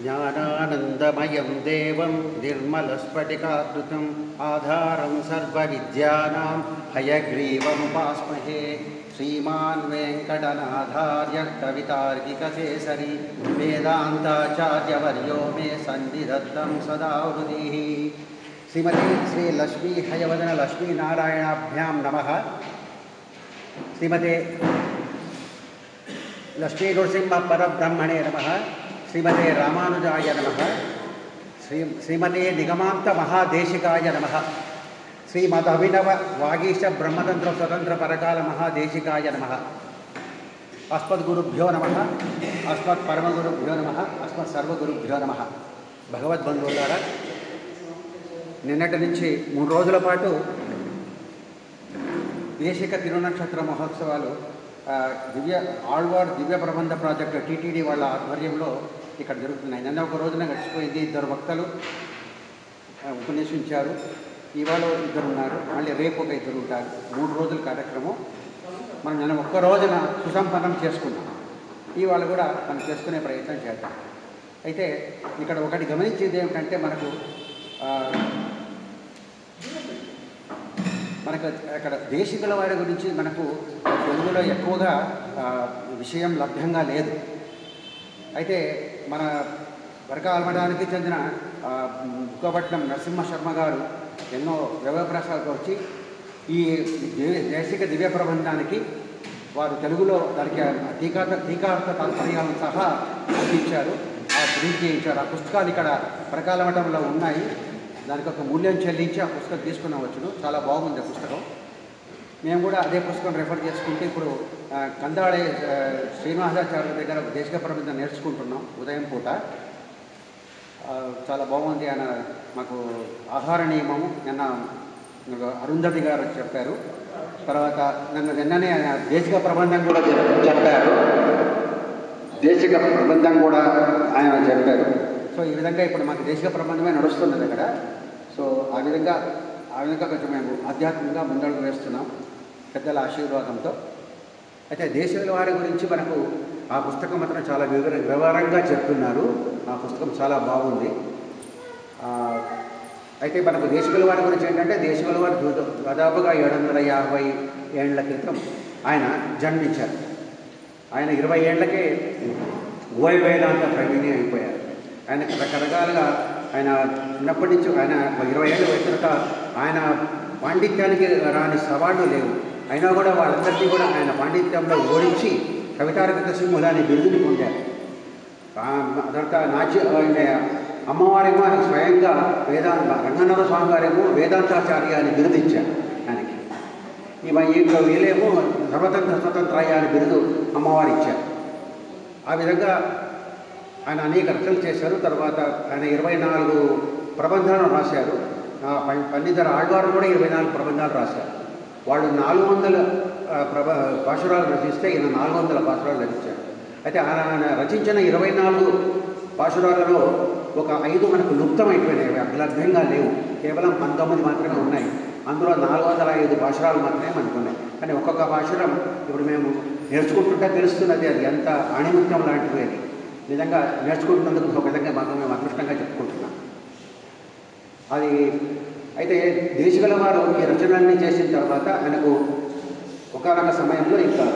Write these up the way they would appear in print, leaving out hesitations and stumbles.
జ్ఞానానందమయం దేవం నిర్మలస్ఫటికాకృతిం ఆధారం సర్వవిద్యానాం హయగ్రీవముపాస్మహే. శ్రీమాన్ వెంకటనాథార్య కవితార్కికకేసరి వేదాంతాచార్యవర్యో మే సన్నిధత్తం సదా హృది. శ్రీమతి శ్రీ లక్ష్మీ హయవదన లక్ష్మీనారాయణాభ్యాం నమః. శ్రీమతే లక్ష్మీ నృసింహ పరబ్రహ్మణే నమః. శ్రీమతే రామానుజాయ నమః. శ్రీమతే నిగమాంత మహాదేశికాయ నమః. శ్రీమద్ అభినవ వాగీశ బ్రహ్మతంత్ర స్వతంత్ర పరకాల మహాదేశికాయ నమః. అస్మద్గురుభ్యో నమః. అస్మత్ పరమగురుభ్యో నమః. అస్మత్ సర్వగురుభ్యో నమః. భగవద్బంధువులారా, నిన్నటి నుంచి 3 రోజుల పాటు దేశిక తిరునక్షత్ర మహోత్సవాలు ఆళ్వార్ దివ్య ప్రబంధ ప్రాజెక్టు టీటీడీ వాళ్ళ ఆధ్వర్యంలో ఇక్కడ జరుగుతున్నాయి. నిన్న ఒక రోజున గడిచిపోయింది. 2 వక్తలు ఉపన్యసించారు. ఇవాళ 2 ఉన్నారు. మళ్ళీ రేపు ఒక 2 ఉంటారు. 3 రోజుల కార్యక్రమం మనం నిన్న ఒక్క రోజున సుసంపన్నం చేసుకున్నాం. ఇవాళ కూడా మనం చేసుకునే ప్రయత్నం చేద్దాం. అయితే ఇక్కడ ఒకటి గమనించేది ఏమిటంటే మనకు అక్కడ దేశికుల వారి గురించి మనకు తెలుగులో ఎక్కువగా విషయం లభ్యంగా లేదు. అయితే మన వరకాల్మడానికి చెందిన బుక్కపట్నం నరసింహ శర్మ గారు ఎన్నో వ్యవప్రసాదాలు వచ్చి ఈ దేశిక దివ్య ప్రబంధానికి వారు తెలుగులో దానికి టీకార్థ తాత్పర్యాలను సహా అందించారు, ప్రింట్ చేయించారు. ఆ పుస్తకాలు ఇక్కడ వరకాల్మఠంలో ఉన్నాయి. దానికి ఒక మూల్యం చెల్లించి ఆ పుస్తకం తీసుకున్నావచ్చును. చాలా బాగుంది ఆ పుస్తకం. మేము కూడా అదే పుస్తకం రెఫర్ చేసుకుంటే ఇప్పుడు కందాళే శ్రీనివాసాచార్యుల దగ్గర దేశిక ప్రబంధం నేర్చుకుంటున్నాం ఉదయం పూట. చాలా బాగుంది. ఆయన మాకు ఆహార నియమము నిన్న అరుంధతి గారు చెప్పారు. తర్వాత నిన్ననే ఆయన దేశిక ప్రబంధం కూడా చెప్పారు. దేశిక ప్రబంధం కూడా ఆయన చెప్పారు. సో ఈ విధంగా ఇప్పుడు మాకు దేశిక ప్రబంధమే నడుస్తున్నది అక్కడ. సో ఆ విధంగా కొంచెం మేము ఆధ్యాత్మికంగా ముందడుగు వేస్తున్నాం పెద్దల ఆశీర్వాదంతో. అయితే దేశీయుల వారి గురించి మనకు ఆ పుస్తకం మాత్రం చాలా వివరంగా చెప్తున్నారు. ఆ పుస్తకం చాలా బాగుంది. అయితే మనకు దేశీయుల వారి గురించి ఏంటంటే దేశీయుల వారు దాదాపుగా 750 ఏళ్ల క్రితం ఆయన జన్మించారు. ఆయన 20 ఏళ్లకే ఉభయ వేదాంత ప్రవీణి అయిపోయారు. ఆయన రకరకాలుగా ఆయన చిన్నప్పటి నుంచి ఆయన 20 ఏళ్ళు వచ్చినాక ఆయన పాండిత్యానికి రాని సవాళ్ళు లేవు. అయినా కూడా వాళ్ళందరికీ కూడా ఆయన పాండిత్యంలో ఓడించి కవితార్కిక సింహులు అనే బిరుదుని పొందారు. అదంతా అమ్మవారేమో ఆయన స్వయంగా రంగనాథ స్వామి గారేమో వేదాంతాచార్య అని బిరుదు ఇచ్చారు ఆయనకి. వీళ్ళేమో సర్వతంత్ర స్వతంత్రాయ అని బిరుదు అమ్మవారు ఇచ్చారు. ఆ విధంగా ఆయన అనేక రచనలు చేశారు. తర్వాత ఆయన 24 ప్రబంధాలను రాశారు. పండితుల ఆళ్వారు కూడా 24 ప్రబంధాలు రాశారు. వాళ్ళు 400 పాశురాలు రచిస్తే ఈయన 400 పాశురాలు రచించారు. అయితే ఆయన రచించిన 24 పాశురాలలో ఒక 5 మనకు లుప్తమైపోయినాయి, అగ్లభ్యంగా లేవు. కేవలం 19 మాత్రమే ఉన్నాయి. అందులో 405 పాశురాలు మాత్రమే మనకు ఉన్నాయి. కానీ ఒక్కొక్క పాశురం ఇప్పుడు మేము నేర్చుకుంటుంటే తెలుస్తున్నది అది ఎంత ఆణిముత్యం లాంటివి. అది నిజంగా నేర్చుకుంటున్నందుకు ఒక విధంగా మాకు మేము అదృష్టంగా చెప్పుకుంటున్నాం. అది అయితే దేశికుల వారు ఈ రచనలన్నీ చేసిన తర్వాత ఆయనకు ఒకనొక సమయంలో ఇంకా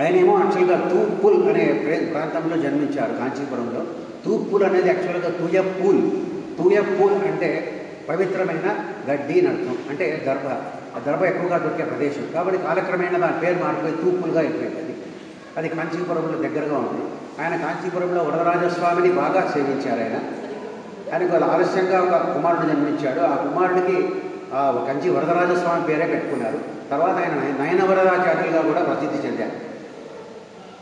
ఆయనేమో యాక్చువల్గా తూప్పుల్ అనే ప్రాంతంలో జన్మించారు, కాంచీపురంలో. తూప్పుల్ అనేది యాక్చువల్గా తూయపూల్ అంటే పవిత్రమైన గడ్డి అని అర్థం. అంటే దర్భ, ఆ దర్భ ఎక్కువగా దొరికే ప్రదేశం. కాబట్టి కాలక్రమేణా దాని పేరు మారిపోయి తూప్పులుగా అయిపోయింది. అది కాంచీపురంలో దగ్గరగా ఉంది. ఆయన కాంచీపురంలో వరదరాజస్వామిని బాగా సేవించారు. ఆయనకు ఆలస్యంగా ఒక కుమారుడు జన్మించాడు. ఆ కుమారుడికి కంచి వరదరాజస్వామి పేరే పెట్టుకున్నారు. తర్వాత ఆయన నయనవరదాచార్యులుగా కూడా ప్రసిద్ధి చెందారు.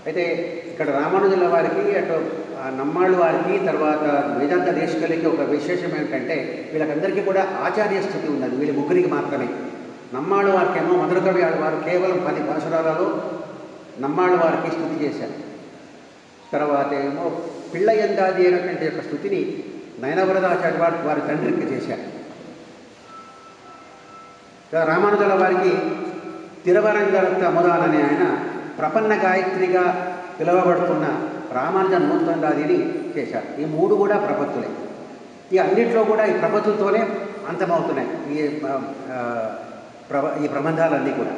అయితే ఇక్కడ రామానుజుల వారికి అటు నమ్మాళ్ళు వారికి తర్వాత వేదాంత దేశికులకి ఒక విశేషం ఏమిటంటే వీళ్ళకందరికీ కూడా ఆచార్య స్థితి ఉన్నది. వీళ్ళ ముగ్గురికి మాత్రమే. నమ్మాళ్ళు వారికి ఏమో మధురకవి వారు కేవలం 10 పాశురాలలో నమ్మాళ్ళు వారికి స్థుతి చేశారు. తర్వాత ఏమో పిళ్ళయందాది అనేటువంటి యొక్క స్థుతిని నయనవరదాచార్య వారి తండ్రికి చేశారు. రామానుజుల వారికి తిరువరంగరత్న అమదానని ఆయన ప్రపన్న గాయత్రిగా పిలువబడుతున్న రామానుజ నూతనాదిని చేశారు. ఈ 3 కూడా ప్రపత్తులే. ఈ అన్నింటిలో కూడా ఈ ప్రపత్తులతోనే అంతమవుతున్నాయి ఈ ప్రబంధాలన్నీ కూడా.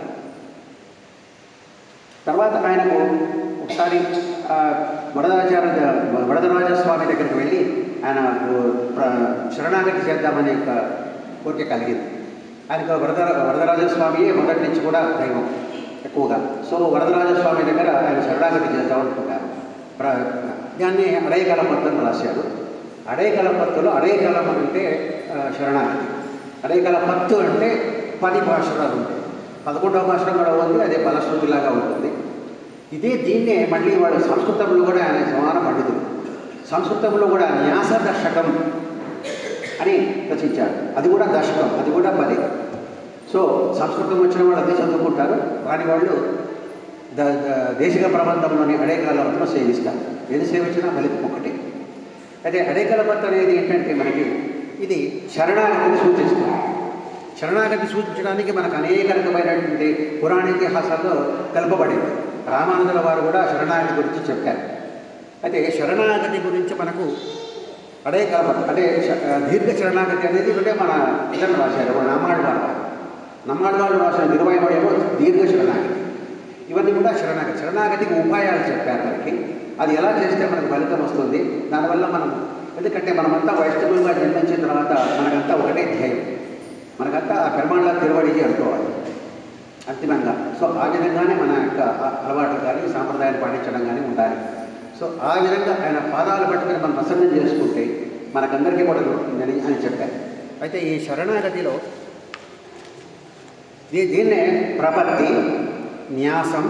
తర్వాత ఆయనకు ఒకసారి వరదరాజస్వామి దగ్గరికి వెళ్ళి ఆయన శరణాగతి చేద్దామనే ఒక కోరిక కలిగింది. ఆయనకు వరదరాజస్వామియే మొదటి నుంచి కూడా దైవం ఎక్కువగా. సో వరదరాజస్వామి దగ్గర ఆయన శరణాగతి చేద్దామనుకుంటారు. దాన్ని అడయకలపత్తుని రాశారు. అడయకలపత్తులో అడయకలం అంటే శరణాగతి, అడయకలపత్తు అంటే 10 పాశురాలు ఉంటాయి. 11వ పాశురం కూడా ఉంది, అదే ఫలశ్రుతిలాగా ఉంటుంది. దీన్నే మళ్ళీ వాళ్ళు సంస్కృతంలో కూడా ఆయన సమాన పండితులు. సంస్కృతంలో కూడా న్యాస దశకం అని రచించారు. అది కూడా దశకం, అది కూడా 10. సో సంస్కృతం వచ్చిన వాళ్ళు అదే చదువుకుంటారు, కానీ వాళ్ళు దేశిక ప్రబంధంలోని అడయకలపత్తును సేవిస్తారు. ఏది సేవించినా ఫలితం ఒకటే. అయితే అడయకలపత్తు అనేది ఏంటంటే మనకి ఇది శరణాగతిని సూచిస్తుంది. శరణాగతి సూచించడానికి మనకు అనేక రకమైనటువంటి పురాణ ఇతిహాసాల్లో కలపబడింది. రామానుజుల వారు కూడా శరణాగతి గురించి చెప్పారు. అయితే శరణాగతి గురించి మనకు అడయకలపత్తు అంటే దీర్ఘ శరణాగతి అనేది ఒకటే మన ఇతరులు రాశారు. నమ్మాళ్ళవాళ్ళు రాసిన 23 దీర్ఘ శరణాగతి. ఇవన్నీ కూడా శరణాగతికి ఉపాయాలు చెప్పారు మనకి. అది ఎలా చేస్తే మనకు ఫలితం వస్తుంది, దానివల్ల మనం, ఎందుకంటే మనమంతా వైష్ణవులుగా జన్మించిన తర్వాత మనకంతా ఒకటే ధ్యేయం, మనకంతా ఆ పెరుమాళ్ళ తిరువడికి అనుకోవాలి అంతిమంగా. సో ఆ విధంగానే మన యొక్క అలవాట్లు కానీ సాంప్రదాయాన్ని పాటించడం కానీ ఉండాలి. సో ఆ విధంగా ఆయన పాదాలు పట్టుకుని మనం ప్రసన్నం చేసుకుంటే మనకందరికీ కూడా దొరుకుతుందని అని చెప్పారు. అయితే ఈ శరణాగతిలో దీన్నే ప్రపత్తి, న్యాసం,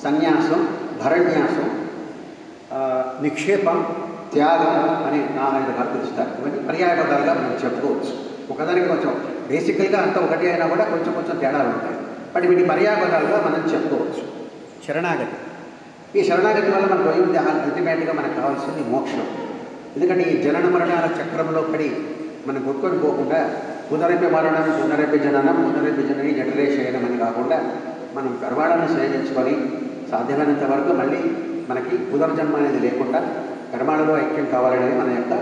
సన్యాసం, భరణ్యాసం, నిక్షేపం, త్యాగం అని 4 రకాలు పిలుస్తారు. ఇవన్నీ పర్యాయపదాలుగా మనం చెప్పుకోవచ్చు. ఒకదానికి కొంచెం బేసికల్గా అంతా ఒకటి అయినా కూడా కొంచెం తేడాలు ఉంటాయి. బట్ వీటి పర్యాయపదాలుగా మనం చెప్పుకోవచ్చు. శరణాగతి, ఈ శరణాగతి వల్ల మనకు ఏమిటి అల్టిమేట్గా మనకు కావాల్సింది మోక్షం. ఎందుకంటే ఈ జనన మరణాల చక్రంలో పడి మనం కొట్టుకొని పోకుండా పునరపి మరణం, పునరపి జననం, పునరపి జనని, జఠరే శయనం అని కాకుండా మనం కర్మాలను సేవించుకొని సాధ్యమైనంత వరకు మళ్ళీ మనకి పునర్జన్మ అనేది లేకుండా కర్మాలలో ఐక్యం కావాలనేది మన యొక్క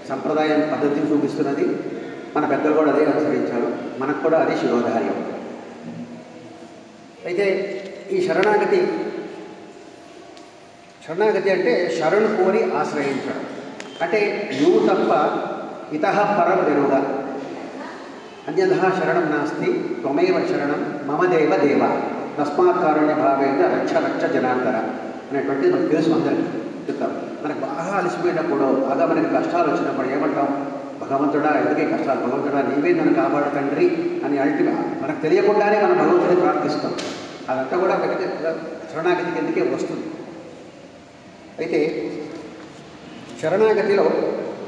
సంప్రదాయం పద్ధతిని చూపిస్తున్నది. మన పెద్దలు కూడా అదే అనుసరించారు, మనకు కూడా అదే శిరోధార్యం. అయితే ఈ శరణాగతి అంటే శరణు కోరి ఆశ్రయించడం. అంటే నువ్వు తప్ప ఇతః పరం వెరుగ, అన్యథా శరణం నాస్తి, త్వమేవ శరణం మమ దేవ దేవ, తస్మాత్ కారుణ్య భావేన రక్ష జనార్దన అనేటువంటిది మనకు తెలుసు అందరికీ. చెప్తాం మనకు బాగా అలసిపోయినప్పుడు, బాగా మనకి కష్టాలు వచ్చినప్పుడు ఏమంటాం? భగవంతుడా, ఎందుకే కష్టాలు, భగవంతుడా నీవే నన్ను కాపాడు తండ్రి అని మనకు తెలియకుండానే మనం భగవంతుడిని ప్రార్థిస్తాం. అదంతా కూడా శరణాగతి కిందకే వస్తుంది. అయితే శరణాగతిలో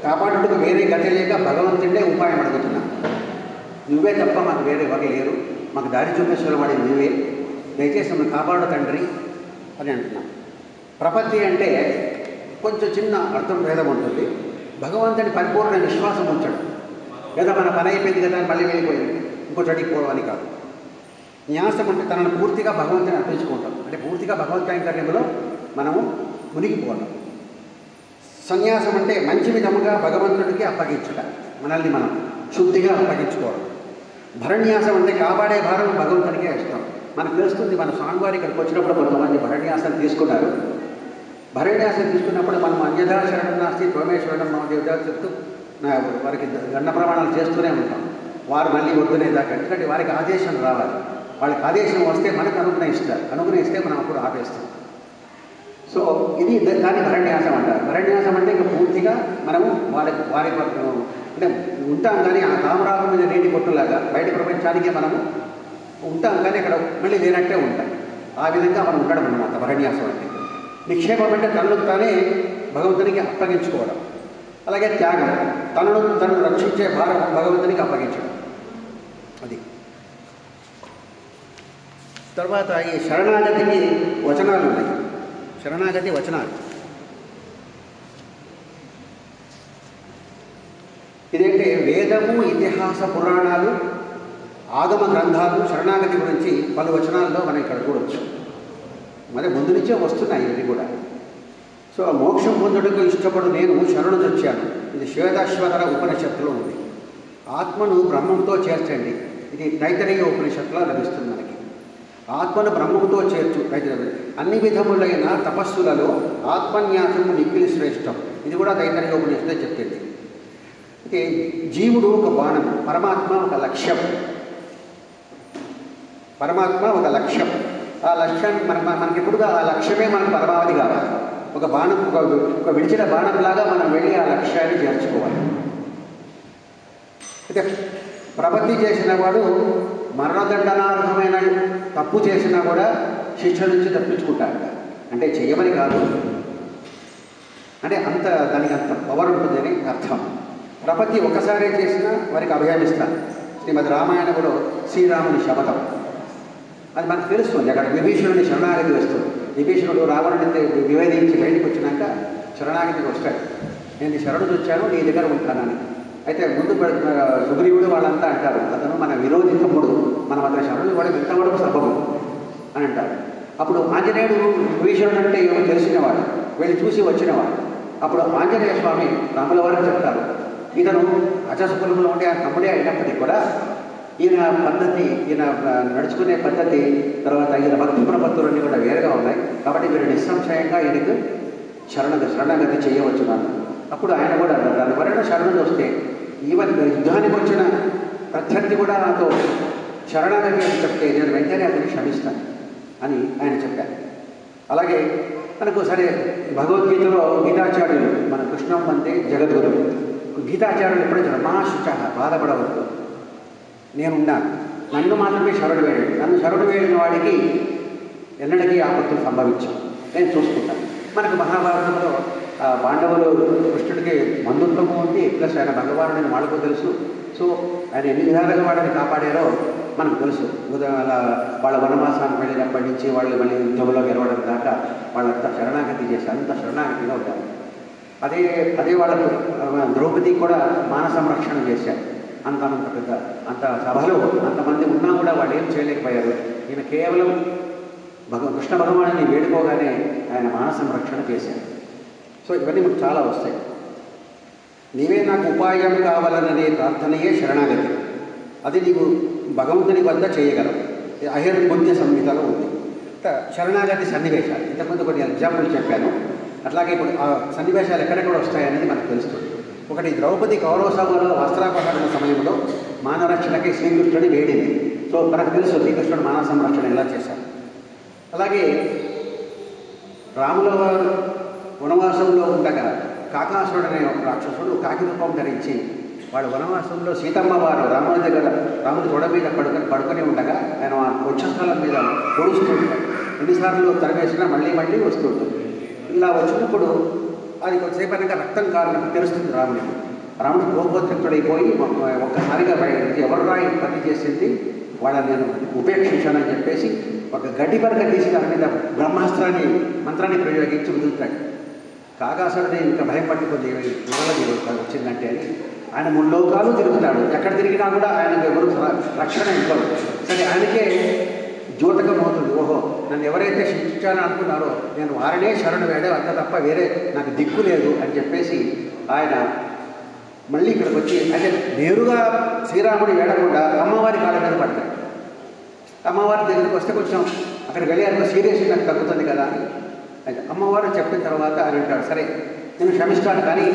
కాపాడుటకు వేరే గతి లేక భగవంతుడే ఉపాయం అడుగుతున్నాం. నువ్వే తప్ప మాకు వేరే వగ లేరు, మాకు దారి చూపించిన వాడి నువ్వే, దయచేసి మనం కాపాడు తండ్రి అని అంటున్నాం. ప్రపత్తి అంటే కొంచెం చిన్న అర్థం భేదం ఉంటుంది. భగవంతుడి పరిపూర్ణ విశ్వాసం ఉంచడం, లేదా మన పని అయిపోయింది కదా అని మళ్ళీ వెళ్ళిపోయింది ఇంకో చడికి పోవని కాదు. న్యాసం అంటే తనను పూర్తిగా భగవంతుని అర్పించుకుంటాం, అంటే పూర్తిగా భగవత్కైంకర్యంలో మనము మునిగిపోవడం. సన్యాసం అంటే మంచి విధముగా భగవంతుడికి అప్పగించుట, మనల్ని మనం శుద్ధిగా అప్పగించుకోవడం. భరణ్యాసం అంటే కాపాడే భారం భగవంతుడికే ఇస్తాం. మనకు తెలుస్తుంది, మన స్వామివారి ఇక్కడికి వచ్చినప్పుడు కొంతమంది భరణ్యాసం తీసుకున్నారు. భరణ్యాసం తీసుకున్నప్పుడు మనం అన్యథా శరణం నాస్తి, త్వమే శరణం మమ దేవత చెప్తూ వారికి దండ ప్రమాణాలు చేస్తూనే ఉంటాం. వారు మళ్ళీ వద్దునేదాకా, ఎందుకంటే వారికి ఆదేశం రావాలి. వాళ్ళకి ఆదేశం వస్తే మనకు అనుగ్రహిస్తారు, అనుగ్రహిస్తే మనం అప్పుడు ఆపేస్తాం. సో ఇది దాన్ని భరణ్యాసం అంటారు. భరణ్యాసం అంటే ఇంకా పూర్తిగా మనము వారి అంటే ఉంటాం, కానీ ఆ తామరాకు మీద నీటి కొట్టులాగా బయట ప్రపంచానికే మనము ఉంటాం, కానీ అక్కడ మళ్ళీ లేనట్టే ఉంటాం. ఆ విధంగా మనం ఉండడం అన్నమాట భరణ్యాసం అంటే. నిక్షేపం అంటే తనను తానే భగవంతునికి అప్పగించుకోవడం. అలాగే త్యాగం, తనను రక్షించే భారం భగవంతునికి అప్పగించడం. అది తర్వాత ఈ శరణాగతికి వచనాలు ఉన్నాయి. శరణాగతి వచనాలు ఇదేంటే వేదము, ఇతిహాస పురాణాలు, ఆగమ గ్రంథాలు శరణాగతి గురించి పలు వచనాల్లో మనం ఇక్కడ చూడవచ్చు. మరి ముందు నుంచే వస్తున్నాయి ఇవి కూడా. సో మోక్షం పొందుటకు ఇష్టపడు నేను శరణుజొచ్చాను. ఇది శ్వేతాశ్వతర ఉపనిషత్తులో ఉంది. ఆత్మను బ్రహ్మంతో చేర్చండి. ఇది తైత్తరీయ ఉపనిషత్తులో లభిస్తుంది మనకి. ఆత్మను బ్రహ్మంతో చేర్చు. అన్ని విధములైన తపస్సులలో ఆత్మన్యాసము మిక్కిలి శ్రేష్టం. ఇది కూడా తైత్తరీయ ఉపనిషత్తులో చెప్తుంది. అయితే జీవుడు ఒక బాణం, పరమాత్మ ఒక లక్ష్యం. పరమాత్మ ఒక లక్ష్యం. ఆ లక్ష్యాన్ని మనకి ఎప్పుడుగా ఆ లక్ష్యమే మనకు పరమావధి కావాలి. ఒక బాణం, ఒక విడిచిన బాణంలాగా మనం వెళ్ళి ఆ లక్ష్యాన్ని చేర్చుకోవాలి. అయితే ప్రపత్తి చేసిన వాడు మరణదండనార్హమైన తప్పు చేసినా కూడా శిక్ష నుంచి తప్పించుకుంటాడు. అంటే చెయ్యమని కాదు, అంటే దానికి అంత పవర్ ఉంటుందని అర్థం. ప్రపత్తి ఒక్కసారే చేసినా వారికి అభయమిస్తారు. శ్రీమద్ రామాయణంలో శ్రీరాముని శపథం అది మనకు తెలుస్తుంది. అక్కడ విభీషణుని శరణాగతి వస్తుంది. విభీషణుడు రావణుడిని వివేదించి బయటికి వచ్చినాక శరణాగతికి వస్తాడు. నేను శరణు వచ్చాను, నీ దగ్గర ఉంటానని. అయితే ముందు సుగ్రీవుడు వాళ్ళంతా అంటారు, అతను మన విరోధి తమ్ముడు, మనం అతను శరణు కూడా వింటవడం సబబు అని అంటారు. అప్పుడు ఆంజనేయుడు విభీషణుడు అంటే ఏమో తెలిసినవాడు, వెళ్ళి చూసి వచ్చినవాడు. అప్పుడు ఆంజనేయ స్వామి రాముల వారికి చెప్తారు, ఇతను రాజసుకులంలో ఉండే ఆ తమ్ముడే అయినప్పటికీ కూడా ఈయన పద్ధతి, ఈయన నడుచుకునే పద్ధతి, తర్వాత ఈయన భక్తి ప్రపత్తులన్నీ కూడా వేరుగా ఉన్నాయి. కాబట్టి మీరు నిస్సంశయంగా ఈయనకు శరణాగతి చేయవచ్చు నాకు. అప్పుడు ఆయన కూడా దాని వలన శరణు వస్తే ఈవెన్ యుద్ధానికి వచ్చిన ప్రత్యర్థి కూడా నాతో శరణాగతి అని చెప్తే నేను వెంటనే అతన్ని క్షమిస్తాను అని ఆయన చెప్పారు. అలాగే మనకు సరే భగవద్గీతలో గీతాచార్యులు మన కృష్ణం అంతే జగద్గురు గీతాచార్యులు ఎప్పుడైతే మహాశుచ బాధపడవద్దు, నేనున్నాను, నన్ను మాత్రమే శరణు వేయండి, నన్ను శరణు వేయని వాడికి ఎన్నటికీ ఆపత్తులు సంభవించాం, నేను చూసుకుంటాను. మనకు మహాభారతంలో పాండవులు కృష్ణుడికి బంధుత్వము ఉంది, ప్లస్ ఆయన భగవానుడిని వాళ్ళకు తెలుసు. సో ఆయన ఎన్ని విధాలుగా వాళ్ళని కాపాడారో మనకు తెలుసు. వాళ్ళ వనవాసానికి వెళ్ళినప్పటి నుంచి వాళ్ళు మళ్ళీ యుద్ధంలో గెలవడం దాకా వాళ్ళంతా శరణాగతి చేసి అంత శరణాగతిగా ఉంటారు. అదే వాళ్ళకు ద్రౌపది కూడా మాన సంరక్షణ చేశారు. అంత పెద్ద అంత సభలో అంతమంది ఉన్నా కూడా వాళ్ళు ఏం చేయలేకపోయారు. ఈయన కేవలం కృష్ణ భగవానుని వేడుకోగానే ఆయన మాన సంరక్షణ చేశారు. సో ఇవన్నీ మనకు చాలా వస్తాయి. నీవే నాకు ఉపాయం కావాలననే ప్రార్థనయే శరణాగతి. అది నీకు భగవంతుని వద్ద చేయగలవు. అహిర్బుద్ధ్య సంహితలో ఉంది. శరణాగతి సన్నివేశాలు ఇంతకుముందు కొన్ని ఎగ్జాంపుల్ చెప్పాను. అట్లాగే ఇప్పుడు ఆ సన్నివేశాలు ఎక్కడెక్కడ వస్తాయనేది మనకు తెలుస్తుంది. ఒకటి, ద్రౌపది కౌరవ సభలో వస్త్రాపహరణ సమయంలో మానరక్షణకి శ్రీకృష్ణుడి వేడింది. సో మనకు తెలుసు శ్రీకృష్ణుడు మానవ సంరక్షణ ఎలా చేశారు. అలాగే రాముల వారు వనవాసంలో ఉండగా కాకాసురుడు అనే ఒక రాక్షసుడు కాకి రూపం ధరించి వాడు వనవాసంలో సీతమ్మ వారు రాముడి తొడ మీద పడుకొని ఉండగా ఆయన వృక్షస్థలం మీద పొడుస్తుంటాడు. ఎన్నిసార్లు తరివేసినా మళ్ళీ మళ్ళీ వస్తుంటుంది. ఇలా వచ్చినప్పుడు అది కొంతసేపు అనగా రక్తం కారణం తెలుస్తుంది రాముడికి. రాముడు కోపోద్రిక్తుడైపోయి ఒక్కసారిగా బయట ఎవరు రాయి పని చేసింది వాళ్ళని నేను ఉపేక్షించానని చెప్పేసి ఒక గడ్డి పరక తీసి దాని మీద బ్రహ్మాస్త్రాన్ని మంత్రాన్ని ప్రయోగించి వదులుతాడు. కాకాసురుడిని ఇంకా భయం పట్టుకుంది, వచ్చిందంటే అని ఆయన 3 లోకాలు తిరుగుతాడు. ఎక్కడ తిరిగినా కూడా ఆయనకు ఎవరు రక్షణ ఇవ్వరు. సరే ఆయనకే జోటకం అవుతుంది, ఓహో నన్ను ఎవరైతే శిక్షించాలని అనుకున్నారో నేను వారినే శరణు వేడే, అంత తప్ప వేరే నాకు దిక్కు లేదు అని చెప్పేసి ఆయన మళ్ళీ ఇక్కడికి వచ్చి అంటే నేరుగా శ్రీరాముడి వేడకుండా అమ్మవారి కాళ్ళ మీద పడతాడు. అమ్మవారి దగ్గరికి వస్తే కొంచెం అక్కడికి వెళ్ళి అనుకో సీరియస్ నాకు తగ్గుతుంది కదా అని అయితే అమ్మవారు చెప్పిన తర్వాత ఆయన అంటాడు, సరే నేను క్షమిస్తాను, కానీ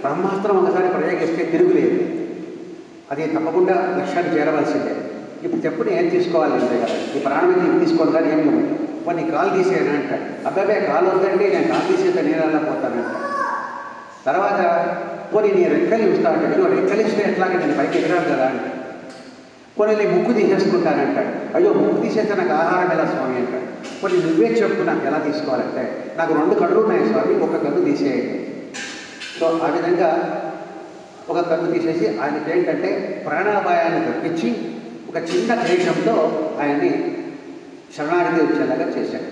బ్రహ్మాస్త్రం ఒకసారి ప్రయోగిస్తే తిరుగులేదు, అది తప్పకుండా లక్ష్యాన్ని చేరవలసిందే. ఇప్పుడు చెప్పుని ఏం తీసుకోవాలి అంటే కదా, ఈ ప్రాణం తీసుకోవాలి కానీ ఏం లేదు, కొన్ని కాలు తీసేయని అంటాడు. అబ్బాయి కాలు వద్దండి, నేను కాలు తీసేస్తే నేను అలా పోతానంటాడు. తర్వాత పోనీ నేను రెక్కలు ఇస్తా అంటాడు. నువ్వు రెక్కలిస్తే ఎట్లాగే నేను పైకి ఎగరాను కదా అంటాడు. పోనీ నేను ముక్కు తీసేసుకుంటానంటాడు. అయ్యో ముక్కు తీసేస్తే నాకు ఆహారం ఎలా స్వామి అంటాడు. పోనీ నువ్వే చెప్పు నాకు ఎలా తీసుకోవాలంటే, నాకు 2 కళ్ళు ఉన్నాయి స్వామి, ఒక కన్ను తీసేయండి. సో ఆ విధంగా ఒక కన్ను తీసేసి ఆయనకి ఏంటంటే ప్రాణాపాయాన్ని తప్పించి ఒక చిన్న క్లేశంతో ఆయన్ని శరణాగతి వచ్చేలాగా చేశాడు.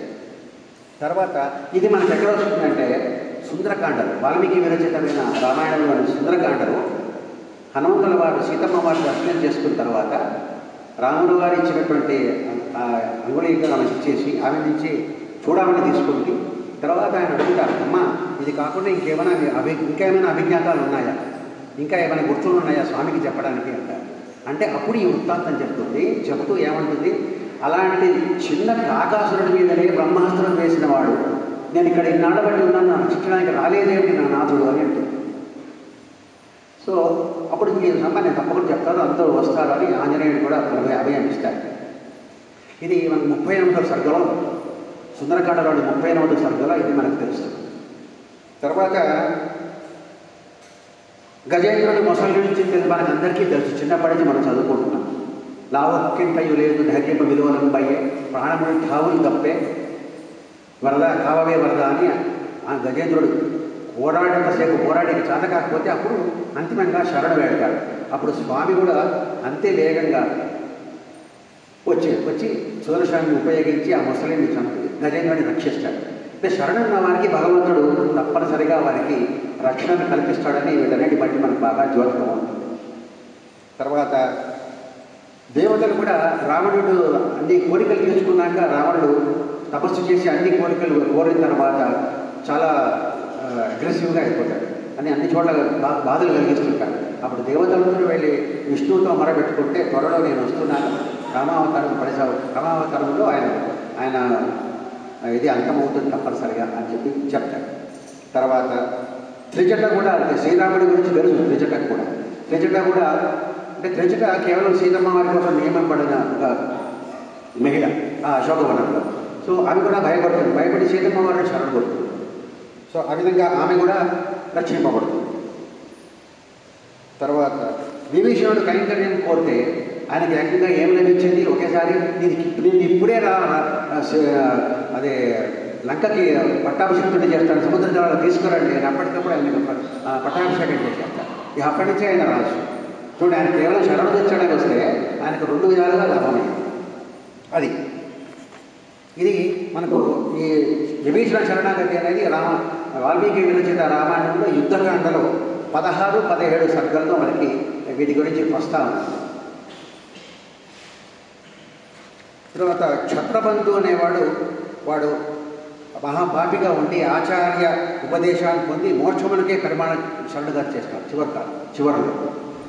తర్వాత ఇది మనకు ఎక్కడ వస్తుందంటే సుందరకాండలు, వాల్మీకి విరచితమైన రామాయణంలోని సుందరకాండలు. హనుమంతుల వారు సీతమ్మ వారు దర్శనం చేసుకున్న తర్వాత రాముడు వారు ఇచ్చినటువంటి అంగుళీకం ఆమె ఇచ్చేసి ఆమె నుంచి చూడమని తీసుకుంటే తర్వాత ఆయన అడుగుతారు, అమ్మ ఇది కాకుండా ఇంకేమైనా అభిజ్ఞాతాలు ఉన్నాయా, ఇంకా ఏమైనా గుర్తులు ఉన్నాయా స్వామికి చెప్పడానికి అంటారు. అంటే అప్పుడు ఈ వృత్తాంతం చెబుతూ ఏమంటుంది, అలాంటి చిన్న కాకాసురుడి మీదనే బ్రహ్మాస్త్రం వేసిన వాడు నేను ఇక్కడ ఇన్నాళ్ళ బట్టి ఉన్నాను, నాకు శిక్షడానికి రాలేదేమిటి నా నాథుడు అని అంటుంది. సో అప్పుడు మీరు నేను తప్పకుండా చెప్తాను, అందరూ వస్తారు అని ఆంజనేయుడు కూడా అభయమిస్తాడు. ఇది మనకు 38వ సర్గలో, సుందరకాండలోని 38వ సర్గలో ఇది మనకు తెలుస్తుంది. తర్వాత గజేంద్రుడి మొసలి నుంచి మనకు అందరికీ తెలుసు, చిన్నప్పటి నుంచి మనం చదువుకుంటున్నాం. లావక్కింతయు లేదు ధైర్యపు విలువలను బయ్యే ప్రాణముడి ఠావులు తప్పే వరద కావవే వరద అని ఆ గజేంద్రుడు పోరాడేంతసేపు పోరాడికి చేత కాకపోతే అప్పుడు అంతిమంగా శరణు వేడతాడు. అప్పుడు స్వామి కూడా అంతే వేగంగా వచ్చి సుదర్శనాన్ని ఉపయోగించి ఆ ముసలిని చంపి గజేంద్రుడిని రక్షిస్తాడు. అంటే శరణున్న వారికి భగవంతుడు తప్పనిసరిగా వారికి రక్షణను కల్పిస్తాడని వీటన్నిటి బట్టి మనకు బాగా జ్యోతికం ఉంటుంది. తర్వాత దేవతలు కూడా రావణుడు అన్ని కోరికలు తీర్చుకున్నాక రావణుడు తపస్సు చేసి అన్ని కోరికలు కోరిన తర్వాత చాలా అగ్రెసివ్గా అయిపోతాడు అని అన్ని చోట్ల బాధలు కలిగిస్తుంటాడు. అప్పుడు దేవతలందరూ వెళ్ళి విష్ణువుతో మొరబెట్టుకుంటే త్వరలో నేను వస్తున్నాను, రామావతారంలో ఆయన ఇది అంతమవుతుంది తప్పనిసరిగా అని చెప్పి చెప్తాడు. తర్వాత త్రిజట కూడా అంటే శ్రీరాముడి గురించి తెలుసు. త్రిజట కూడా అంటే త్రిజట కేవలం సీతమ్మ వారి కోసం నియమింపబడిన ఒక మహిళ ఆ అశోకవనంలో. సో ఆమె కూడా భయపడి సీతమ్మ వారిని శరణు కొడుతుంది. సో ఆ విధంగా ఆమె కూడా రక్షింపబడుతుంది. తర్వాత విభీషణుడు కైంకర్యం కోరితే ఆయనకి ఏకంగా ఏం లభించింది, ఒకేసారి నేను ఇప్పుడే అదే లంకకి పట్టాభిషేకం చేస్తాను, సముద్ర జలాలు తీసుకురండి నేను అప్పటికప్పుడు ఆయన పట్టాభిషేకం చేసేస్తాను. ఇక అప్పటి నుంచే ఆయన రాజు. చూడండి, ఆయన కేవలం శరణు తెచ్చడానికి వస్తే ఆయనకు 2 విధాలుగా లాభమైంది. ఇది మనకు ఈ విభీషణ శరణాగతి అనేది వాల్మీకి విరచిత రామాయణంలో యుద్ధకాండలో 16, 17 సర్గల్లో మనకి వీటి గురించి ప్రస్తావన. తర్వాత క్షత్రబంధు అనేవాడు మహాపాపిగా ఉండి ఆచార్య ఉపదేశాన్ని పొంది మోక్షమునికే పరిమాణ శరణుగా చేస్తాడు చివరిలో.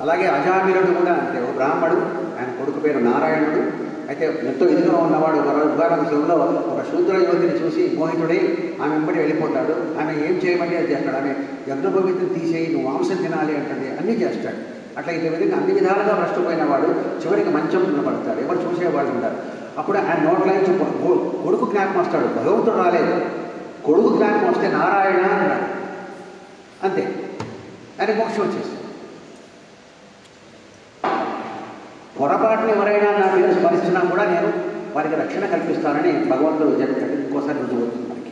అలాగే అజామిరుడు కూడా అంతే, ఒక బ్రాహ్మడు, ఆయన కొడుకు పేరు నారాయణుడు. అయితే ఎంతో ఇదిగా ఉన్నవాడు ఉదాహరణ శివులో ఒక శూద్ర యువతిని చూసి మోహితుడై ఆమె వెంబడి వెళ్ళిపోతాడు. ఆమె ఏం చేయమంటే అది చేస్తాడు. ఆమె యజ్ఞోపవీతం తీసేయి, నువ్వు మాంసం తినాలి అంటుంది, అన్నీ చేస్తాడు. అట్లా ఈ విధంగా అన్ని విధాలుగా భ్రష్టుపోయిన వాడు చివరికి మంచం నిలబడతాడు, ఎవరు చూసేవాళ్ళు ఉంటారు. అప్పుడు ఆయన నోట్ల నుంచి కొడుకు జ్ఞాపకం వస్తాడు, భగవంతుడు రాలేదు, కొడుకు జ్ఞాపకం వస్తే నారాయణ అన్నాడు, అంతే, ఆయన మోక్షం వచ్చేసి. పొరపాటుని ఎవరైనా నా పేరు స్మరిస్తున్నా కూడా నేను వారికి రక్షణ కల్పిస్తానని భగవంతుడు చెప్పాడు. ఇంకోసారి రుజువు అవుతుంది మనకి.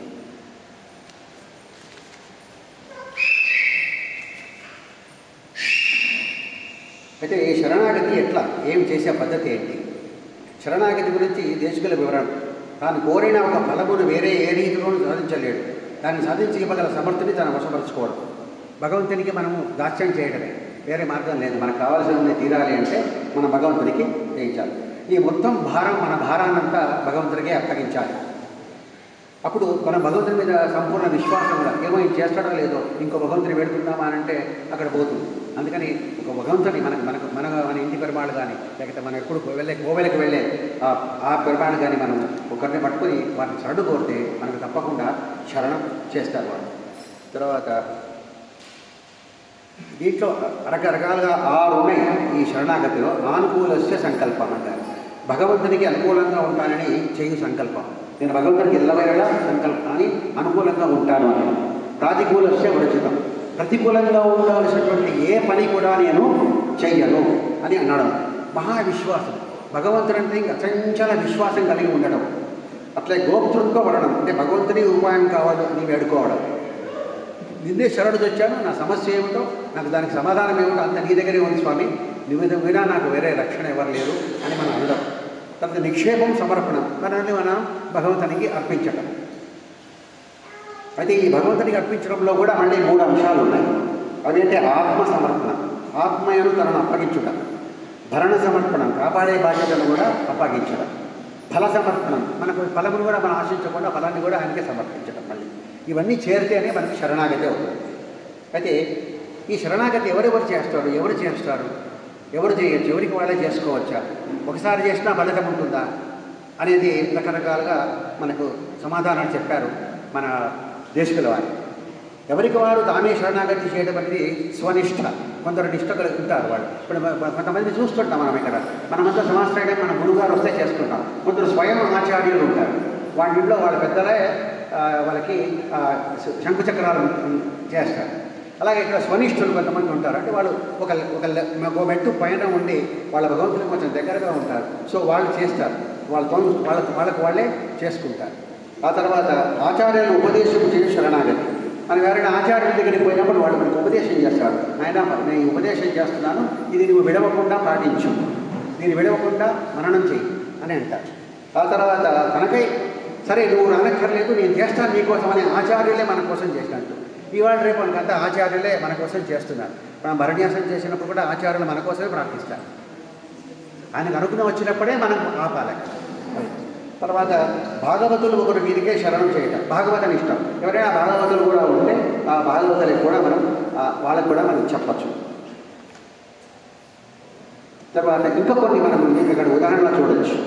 అయితే ఈ శరణాగతి ఎట్లా, ఏం చేసే పద్ధతి ఏంటి? శరణాగతి గురించి దేశకుల వివరణ. తాను కోరిన ఒక ఫలమును వేరే ఏ రీతిలోనూ సాధించలేడు. దాన్ని సాధించి ఇవ్వగల సమర్థుని తను వశపరచుకోవడం. భగవంతునికి మనము దాస్యం చేయడమే, వేరే మార్గం లేదు. మనకు కావాల్సిన తీరాలి అంటే మన భగవంతునికి చేయించాలి. ఈ మొత్తం మన భారాన్నంతా భగవంతుడికే అప్పగించాలి. అప్పుడు మన భగవంతుని మీద సంపూర్ణ విశ్వాసం కూడా, ఏమో ఇది చేస్తాడో లేదో, ఇంకో భగవంతుని పెడుతున్నామా అని అంటే అక్కడ పోతుంది. అందుకని ఒక భగవంతుని మన ఇంటి పెరుమాళ్ళు కానీ, లేకపోతే మనం ఎప్పుడు కోవెలకు వెళ్ళే ఆ పెరుమాళ్ళు కానీ మనం ఒకరిని పట్టుకుని వారిని శరణు కోరితే మనకు తప్పకుండా శరణం చేస్తారు వాళ్ళు. తర్వాత దీంట్లో రకరకాలుగా 6 ఉన్నాయి ఈ శరణాగతిలో. ఆనుకూలస్య సంకల్పం అంటారు. భగవంతునికి అనుకూలంగా ఉంటానని చేయు సంకల్పం. నేను భగవంతునికి ఎల్లవేళలా సంకల్పాన్ని అనుకూలంగా ఉంటాను అని. ప్రాతికూలస్య వర్జితం. ప్రతికూలంగా ఉండవలసినటువంటి ఏ పని కూడా నేను చెయ్యను అని అనడం. మహావిశ్వాసం, భగవంతుడంటే ఇంకా అచంచల విశ్వాసం కలిగి ఉండడం. అట్లే గోప్తృత్వ వర్ణం, అంటే భగవంతుని ఉపాయం కావాలి అని వేడుకోవడం. నిన్నే శరణు వచ్చాను, నా సమస్య ఏమిటో, నాకు దానికి సమాధానం ఏమిటో అంత నీ దగ్గరే ఉంది స్వామి, నువ్వు వినా నాకు వేరే రక్షణ ఎవరు లేరు అని మనం అనడం. తర్వాత నిక్షేపం, సమర్పణం, మనల్ని మనం భగవంతునికి అర్పించడం. అయితే ఈ భగవంతునికి అర్పించడంలో కూడా మళ్ళీ 3 అంశాలు ఉన్నాయి. అదేంటే ఆత్మ సమర్పణం, ఆత్మయను తనను అప్పగించడం. భరణ సమర్పణం, కాపాడే బాధ్యతను కూడా అప్పగించడం. ఫల సమర్పణం, మనకు ఫలమును కూడా మనం ఆశించకుండా ఫలాన్ని కూడా ఆయనకే సమర్పించడం. మళ్ళీ ఇవన్నీ చేరితేనే మనకి శరణాగతి అవుతుంది. అయితే ఈ శరణాగతి ఎవరెవరు చేస్తారు, ఎవరు చేస్తారు, ఎవరు చేయొచ్చు, ఎవరికి వాళ్ళే చేసుకోవచ్చా, ఒకసారి చేసినా ఫలితం ఉంటుందా అనేది రకరకాలుగా మనకు సమాధానాలు చెప్పారు మన దేశకుల వారు. ఎవరికి వారు తామే శరణాగతి చేయడం అనేది స్వనిష్ట. కొందరు నిష్ట కలిగి ఉంటారు వాళ్ళు. ఇప్పుడు కొంతమంది చూస్తుంటాం మనం ఇక్కడ, మనమంతా సమాశ్రయం మన గురువుగారు వస్తే చేసుకుంటాం. కొందరు స్వయం ఆచార్యులు ఉంటారు, వాళ్ళ ఇంట్లో వాళ్ళ పెద్దలే వాళ్ళకి శంకుచక్రాలు చేస్తారు. అలాగే ఇక్కడ స్వనిష్ఠులు కొంతమంది ఉంటారు, అంటే వాళ్ళు ఒక మెట్టు పైన ఉండి వాళ్ళ భగవంతునికి కొంచెం దగ్గరగా ఉంటారు. సో వాళ్ళు చేస్తారు, వాళ్ళకు వాళ్ళే చేసుకుంటారు. ఆ తర్వాత ఆచార్యులను ఉపదేశం చేసి శరణాగతి. మనం ఎవరైనా ఆచార్యుల దగ్గరికి పోయినప్పుడు వాళ్ళు మనకు ఉపదేశం చేస్తారు. ఆయన నేను ఉపదేశం చేస్తున్నాను, ఇది నువ్వు విడవకుండా పాటించు, దీన్ని విడవకుండా మననం చెయ్యి అని అంటారు. ఆ తర్వాత తనకై సరే నువ్వు అనక్కర్లేదు, నేను చేస్తాను నీకోసం అని ఆచార్యులే మన కోసం చేసినట్టు. ఇవాళ రేపు మనకంతా ఆచార్యులే మన కోసం చేస్తున్నారు. మనం భరణ్యాసం చేసినప్పుడు కూడా ఆచార్యులు మన కోసమే ప్రార్థిస్తారు. ఆయనకు అనుకుని వచ్చినప్పుడే మనం ఆపాలి. తర్వాత భాగవతులు ఒకరు వీరికే శరణం చేయటం, భాగవతం ఇష్టం. ఎవరైనా భాగవతులు కూడా ఉంటే ఆ భాగవతులకు కూడా వాళ్ళకు కూడా మనం చెప్పచ్చు. తర్వాత ఇంకా కొన్ని మనం ఇక్కడ ఉదాహరణ చూడవచ్చు.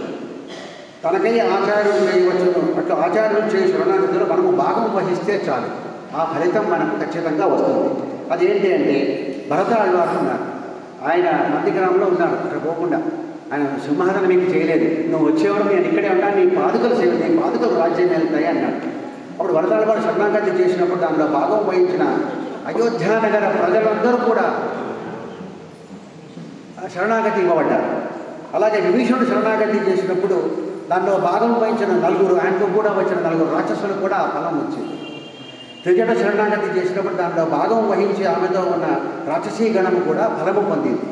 తనకై ఆచార్యులు చేయవచ్చును, అట్లా ఆచార్యులు చేయ శరణాగతిలో మనము భాగం వహిస్తే చాలు, ఆ ఫలితం మనకు ఖచ్చితంగా వస్తుంది. అదేంటి అంటే భరత ఆళ్వారు ఉన్నారు, ఆయన నందిగ్రామంలో ఉన్నారు. అక్కడ పోకుండా ఆయన సింహాసనం మీకు చేయలేదు, నువ్వు వచ్చేవాడు నేను ఇక్కడే ఉంటాను, నీ పాదుకలు నీ పాదుకలు రాజ్యం వెళ్తాయి అన్నాడు. అప్పుడు భరత ఆళ్వారు శరణాగతి చేసినప్పుడు దానిలో భాగం వహించిన అయోధ్యానగర ప్రజలందరూ కూడా శరణాగతి ఇవ్వబడ్డారు. అలాగే విభీషణుడు శరణాగతి చేసినప్పుడు దానిలో భాగం వహించిన నలుగురు, ఆయనకు కూడా వచ్చిన నలుగురు రాక్షసులకు కూడా ఆ ఫలం వచ్చింది. త్రిజట శరణాగతి చేసినప్పుడు దానిలో భాగం వహించి ఆమెతో ఉన్న రాక్షసీ గణము కూడా ఫలము పొందింది.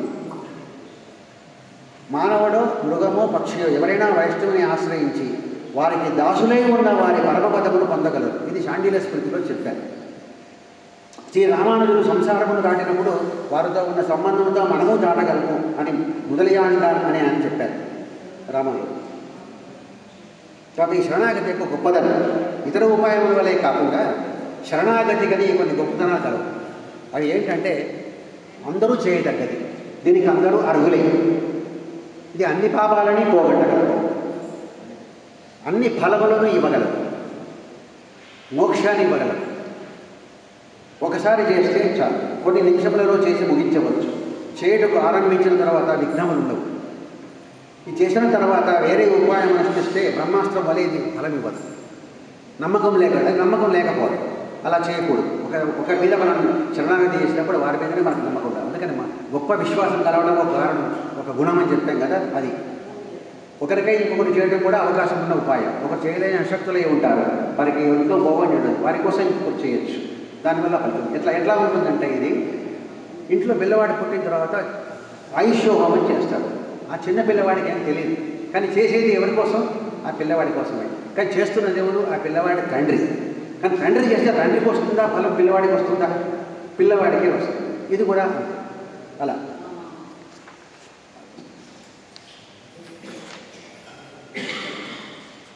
మానవుడు మృగమో పక్షియో ఎవరైనా వైష్ణవుని ఆశ్రయించి వారికి దాసులై ఉన్న వారి పరమపదమును పొందగలరు. ఇది శాండిల్య స్మృతిలో చెప్పారు. శ్రీ రామానుజులు సంసారమును దాటినప్పుడు వారితో ఉన్న సంబంధంతో మనము దాటగలము అని మొదలయాని అని అని చెప్పారు రామానుజులు. కాబట్టి ఈ శరణాగతి యొక్క గొప్పదనం ఇతర ఉపాయముల వలె కాకుండా శరణాగతి గది కొన్ని గొప్పతనాలు కలవు. అవి ఏంటంటే అందరూ చేయదగ్గది, దీనికి అందరూ అర్హులే, ఇది అన్ని పాపాలని పోగొట్టగలదు, అన్ని ఫలములను ఇవ్వగలదు, మోక్షాన్ని ఇవ్వగలదు. ఒకసారి చేస్తే చాలు, కొన్ని నిమిషములలో చేసి ముగించవచ్చు. చేయటకు ఆరంభించిన తర్వాత విఘ్నములు ఉండవు. ఇది చేసిన తర్వాత వేరే ఉపాయం అనుష్ఠిస్తే బ్రహ్మాస్త్రం వలె ఇది ఫలం ఇవ్వదు. నమ్మకం లేకపోవడం అలా చేయకూడదు. ఒక మీద మనం శరణాగతి చేసినప్పుడు వారి మీదనే మనకు నమ్మకం ఉండాలి. అందుకని గొప్ప విశ్వాసం కలవడం ఒక కారణం, ఒక గుణం అని చెప్పాం కదా. అది ఒకరికై ఇంకొకరు చేయడం కూడా అవకాశం ఉన్న ఉపాయం. ఒకరు చేయలేని అశక్తులై ఉంటారు, వారికి ఇంట్లో పోవని ఉండదు, వారి కోసం ఇంకొకరు చేయొచ్చు. దానివల్ల ఫలితం ఎట్లా ఉంటుందంటే, ఇది ఇంట్లో పిల్లవాడు పుట్టిన తర్వాత ఆయుష్యోగం చేస్తారు. ఆ చిన్న పిల్లవాడికి ఏం తెలియదు, కానీ చేసేది ఎవరి కోసం? ఆ పిల్లవాడి కోసమే. కానీ చేస్తున్న దేవుడు ఆ పిల్లవాడి తండ్రి. కానీ తండ్రి చేస్తే తండ్రికి వస్తుందా ఫలం, పిల్లవాడికి వస్తుందా? పిల్లవాడికే వస్తుంది. ఇది కూడా అలా.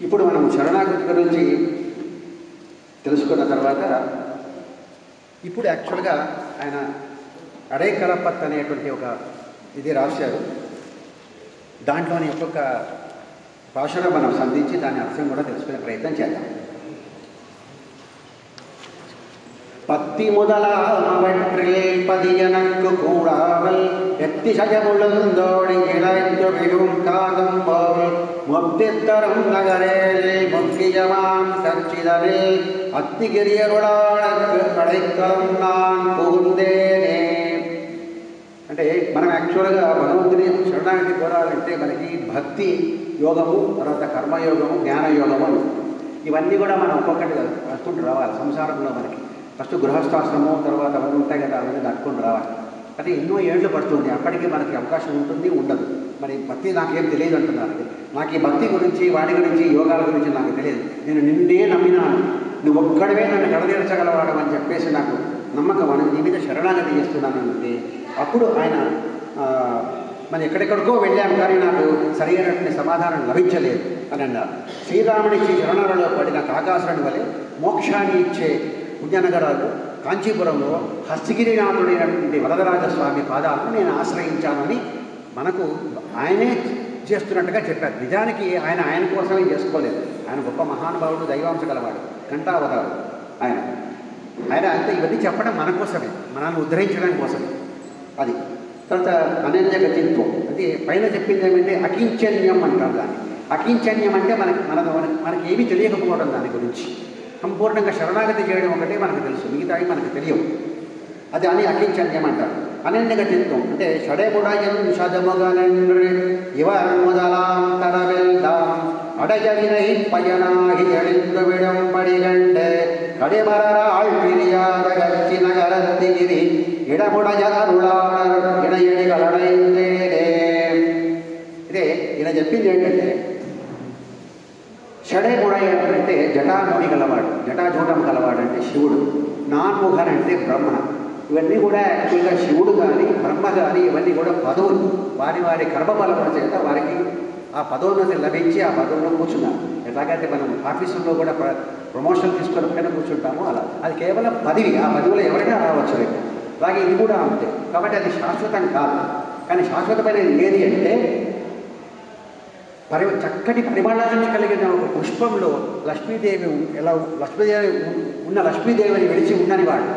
ఇప్పుడు మనం శరణాగతి గురించి తెలుసుకున్న తర్వాత ఇప్పుడు యాక్చువల్గా ఆయన అడైకలపత్ అనేటువంటి ఒక ఇది రాశారు. దాంట్లోని ఒక్కొక్క భాషలో మనం సంధించి దాని అర్థం కూడా తెలుసుకునే ప్రయత్నం చేద్దాం. பத்தி முதலாமவற்றில் பதியனக்கு கூடாமல் எத்திசயமுழுந்தோடி இளைந்து மிகும் காகம் போல் முத்தித்தரும் நகரேல் முக்கியமாம் கச்சிதனில் அத்திகிரியருளாளக்கு அடைக்கலம் நான் புகுந்தேனே. అంటే మనం యాక్చువల్గా భగవంతుని శరణాగతి కోరాలంటే మనకి భక్తి యోగము, తర్వాత కర్మయోగము, జ్ఞానయోగము అని ఇవన్నీ కూడా మనం ఒక్కొక్కటి కట్టుకుంటూ రావాలి. సంసారంలో మనకి ఫస్ట్ గృహస్థాశ్రమం, తర్వాత అవన్నీ ఉంటాయి కదా, అవన్నీ కట్టుకుంటూ రావాలి. అది ఎన్నో ఏళ్ళు పడుతుంది, అప్పటికి మనకి అవకాశం ఉంటుంది ఉండదు. మరి భక్తి నాకేం తెలియదు అంటున్నాను. నాకు ఈ భక్తి గురించి, వాడి గురించి, యోగాల గురించి నాకు తెలియదు. నేను నిన్నే నమ్మినాను, నువ్వు ఒక్కడవే నన్ను గడదీర్చగలవాడు అని చెప్పేసి నాకు నమ్మకం అని నీ మీద శరణాగతి చేస్తున్నాను అంటే అప్పుడు ఆయన మనం ఎక్కడెక్కడికో వెళ్ళాము కానీ నాకు సరైనటువంటి సమాధానం లభించలేదు అని అన్నారు. శ్రీరాముడికి శరణాలలో పడిన కాకాసురుని వలె మోక్షాన్ని ఇచ్చే పుణ్యనగరాలు కాంచీపురంలో హస్తగిరినాథుడైనటువంటి వరదరాజస్వామి పాదాలను నేను ఆశ్రయించానని మనకు ఆయనే చేస్తున్నట్టుగా చెప్పారు. నిజానికి ఆయన కోసమే చేసుకోలేదు. ఆయన గొప్ప మహానుభావుడు, దైవాంశ గలవాడు, ఘంటావతారుడు ఆయన అంతే. ఇవన్నీ చెప్పడం మన కోసమే, మనల్ని ఉద్ధరించడం కోసమే. అది తర్వాత అనన్యగతిత్వం, అది పైన చెప్పింది ఏమంటే అకించన్యం అంటారు దాన్ని. అకించన్యం అంటే మనకి ఏమీ తెలియకపోవడం దాని గురించి. సంపూర్ణంగా శరణాగతి చేయడం ఒకటే మనకు తెలుసు, మిగతావి మనకు తెలియవు. అది అని అకించన్యం అంటారు. అనన్యగతిత్వం అంటే షడేముడయం షదముగనెன்று ఇవర్ முதலாந்தரவெல்லாம் அடையவினை பயனாகி எழுந்து விடும்படிகண்டு கடிமராள் பிரியாத கட்சி நகரத்திகிரி இடமுடைய அருளாளர் இணையடிகளடைந்தேனே. ఇదే ఇలా చెప్పింది ఏంటంటే షడేముడయం అంటే జటాముడి గలవాడు, జటాజూటం గలవాడు అంటే శివుడు. నాన్ముఖన్ అంటే బ్రహ్మ. ఇవన్నీ కూడా యాక్చువల్గా శివుడు కానీ బ్రహ్మ కానీ ఇవన్నీ కూడా పదవులు. వారి వారి కర్మబలముల చేత వారికి ఆ పదోన్నతి లభించి ఆ పదవుల్లో కూర్చున్నారు. ఎట్లాగైతే మనం ఆఫీసుల్లో కూడా ప్రమోషన్ తీసుకొని కూర్చుంటామో అలా. అది కేవలం పదవి, ఆ పదవిలో ఎవరైనా రావచ్చు. అలాగే ఇది కూడా అంతే. కాబట్టి అది శాశ్వతం కాదు. కానీ శాశ్వతమైనది ఏది అంటే చక్కటి పరిమళాన్ని కలిగిన ఒక పుష్పంలో లక్ష్మీదేవి ఉన్న లక్ష్మీదేవిని విడిచి ఉండని వాడు.